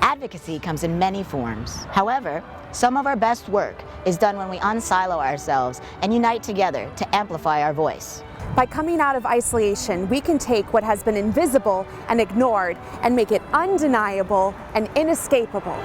Advocacy comes in many forms. However, some of our best work is done when we unsilo ourselves and unite together to amplify our voice. By coming out of isolation, we can take what has been invisible and ignored and make it undeniable and inescapable.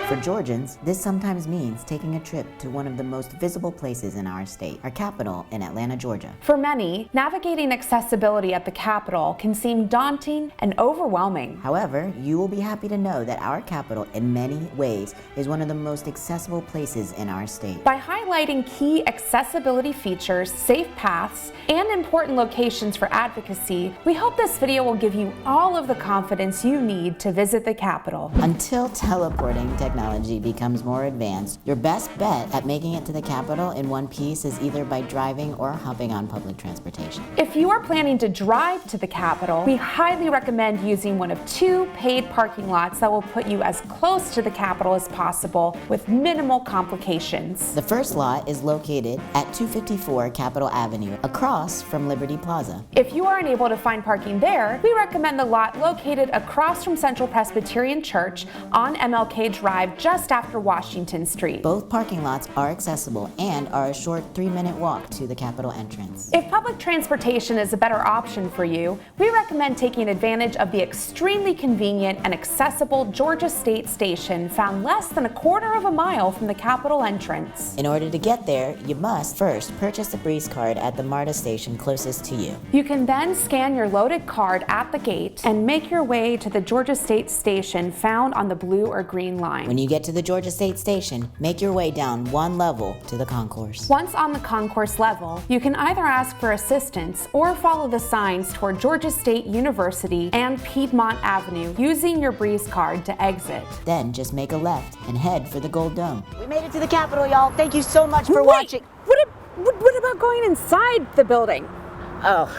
For Georgians, this sometimes means taking a trip to one of the most visible places in our state, our capital in Atlanta, Georgia. For many, navigating accessibility at the Capitol can seem daunting and overwhelming. However, you will be happy to know that our capital, in many ways, is one of the most accessible places in our state. By highlighting key accessibility features, safe paths, and important locations for advocacy, we hope this video will give you all of the confidence you need to visit the Capitol. Until teleporting technology becomes more advanced, your best bet at making it to the Capitol in one piece is either by driving or hopping on public transportation. If you are planning to drive to the Capitol, we highly recommend using one of 2 paid parking lots that will put you as close to the Capitol as possible with minimal complications. The first lot is located at 254 Capitol Avenue, across from Liberty Plaza. If you are unable to find parking there, we recommend the lot located across from Central Presbyterian Church on MLK Drive just after Washington Street. Both parking lots are accessible and are a short 3-minute walk to the Capitol entrance. If public transportation is a better option for you, we recommend taking advantage of the extremely convenient and accessible Georgia State Station found less than a quarter of a mile from the Capitol entrance. In order to get there, you must first purchase a Breeze card at the MARTA station closest to you. You can then scan your loaded card at the gate and make your way to the Georgia State Station found on the blue or green line. When you get to the Georgia State Station, make your way down 1 level to the concourse. Once on the concourse level, you can either ask for assistance or follow the signs toward Georgia State University and Piedmont Avenue using your Breeze card to exit. Then just make a left and head for the Gold Dome. We made it to the Capitol, y'all. Thank you so much for watching. What about going inside the building? Oh,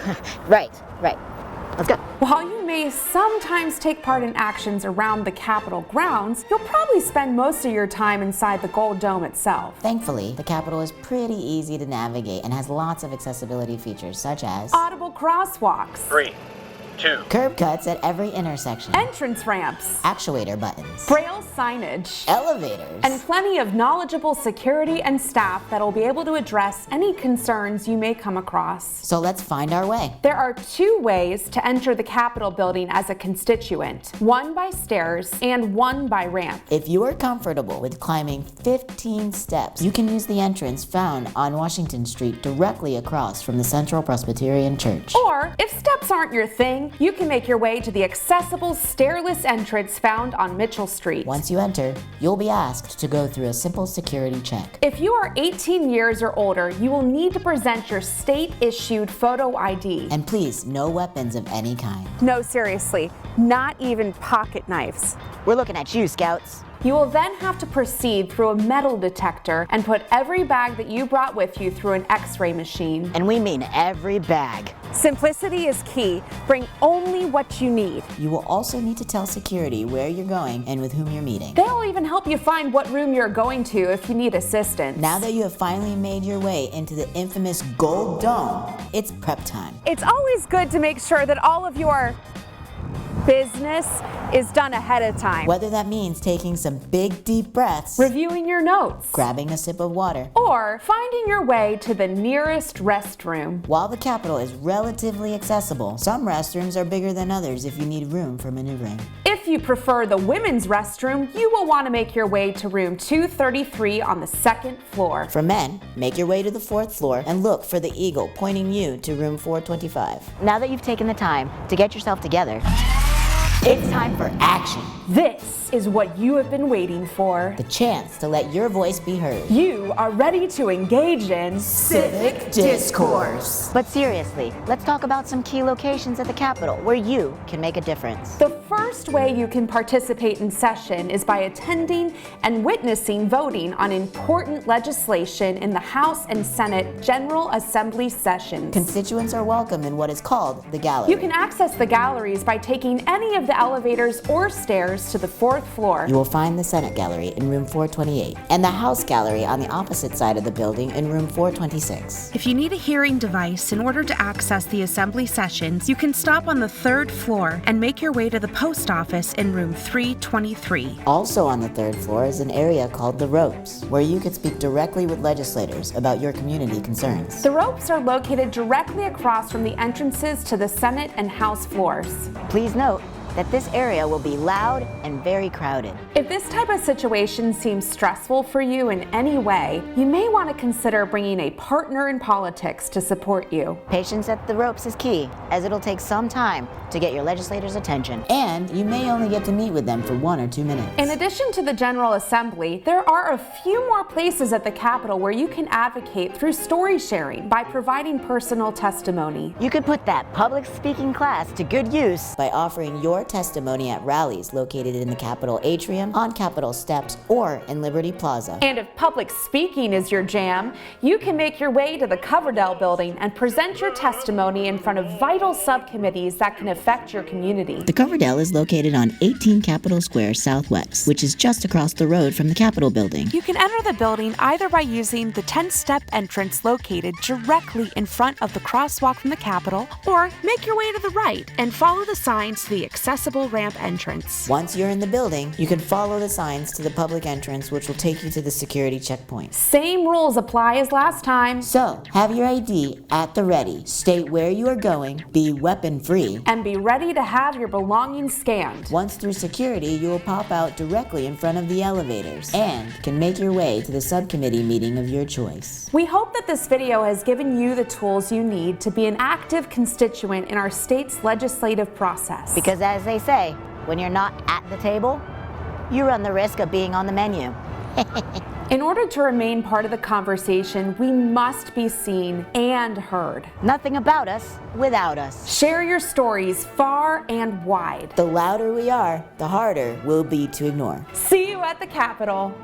right. Let's go. While you may sometimes take part in actions around the Capitol grounds, you'll probably spend most of your time inside the Gold Dome itself. Thankfully, the Capitol is pretty easy to navigate and has lots of accessibility features such as audible crosswalks, 3, 2, curb cuts at every intersection, entrance ramps, actuator buttons, braille signage, elevators, and plenty of knowledgeable security and staff that will be able to address any concerns you may come across. So let's find our way. There are 2 ways to enter the Capitol building as a constituent, one by stairs and one by ramp. If you are comfortable with climbing 15 steps, you can use the entrance found on Washington Street directly across from the Central Presbyterian Church. Or, if steps aren't your thing, you can make your way to the accessible stairless entrance found on Mitchell Street. Once you enter, you'll be asked to go through a simple security check. If you are 18 years or older, you will need to present your state-issued photo ID. And please, no weapons of any kind. No, seriously, not even pocket knives. We're looking at you, Scouts. You will then have to proceed through a metal detector and put every bag that you brought with you through an X-ray machine. And we mean every bag. Simplicity is key. Bring only what you need. You will also need to tell security where you're going and with whom you're meeting. They'll even help you find what room you're going to if you need assistance. Now that you have finally made your way into the infamous Gold Dome, it's prep time. It's always good to make sure that all of your business is done ahead of time. Whether that means taking some big deep breaths, reviewing your notes, grabbing a sip of water, or finding your way to the nearest restroom. While the Capitol is relatively accessible, some restrooms are bigger than others if you need room for maneuvering. If you prefer the women's restroom, you will want to make your way to room 233 on the 2nd floor. For men, make your way to the 4th floor and look for the eagle pointing you to room 425. Now that you've taken the time to get yourself together, it's time for action. This is what you have been waiting for. The chance to let your voice be heard. You are ready to engage in civic discourse. But seriously, let's talk about some key locations at the Capitol where you can make a difference. The first way you can participate in session is by attending and witnessing voting on important legislation in the House and Senate General Assembly sessions. Constituents are welcome in what is called the gallery. You can access the galleries by taking any of the elevators or stairs to the 4th 4th floor. You will find the Senate Gallery in room 428 and the House Gallery on the opposite side of the building in room 426. If you need a hearing device in order to access the assembly sessions, you can stop on the 3rd floor and make your way to the post office in room 323. Also on the 3rd floor is an area called the Ropes, where you could speak directly with legislators about your community concerns. The ropes are located directly across from the entrances to the Senate and House floors. Please note that this area will be loud and very crowded. If this type of situation seems stressful for you in any way, you may want to consider bringing a partner in politics to support you. Patience at the ropes is key, as it'll take some time to get your legislators' attention, and you may only get to meet with them for 1 or 2 minutes. In addition to the General Assembly, there are a few more places at the Capitol where you can advocate through story sharing by providing personal testimony. You could put that public speaking class to good use by offering your testimony at rallies located in the Capitol atrium, on Capitol steps, or in Liberty Plaza. And if public speaking is your jam, you can make your way to the Coverdell building and present your testimony in front of vital subcommittees that can affect your community. The Coverdell is located on 18 Capitol Square Southwest, which is just across the road from the Capitol building. You can enter the building either by using the 10-step entrance located directly in front of the crosswalk from the Capitol, or make your way to the right and follow the signs to the accessible ramp entrance. Once you're in the building, you can follow the signs to the public entrance, which will take you to the security checkpoint. Same rules apply as last time. So, have your ID at the ready, state where you are going, be weapon-free, And be ready to have your belongings scanned. Once through security, you will pop out directly in front of the elevators and can make your way to the subcommittee meeting of your choice. We hope that this video has given you the tools you need to be an active constituent in our state's legislative process. Because as they say, when you're not at the table, you run the risk of being on the menu. In order to remain part of the conversation, we must be seen and heard. Nothing about us without us. Share your stories far and wide. The louder we are, the harder we'll be to ignore. See you at the Capitol.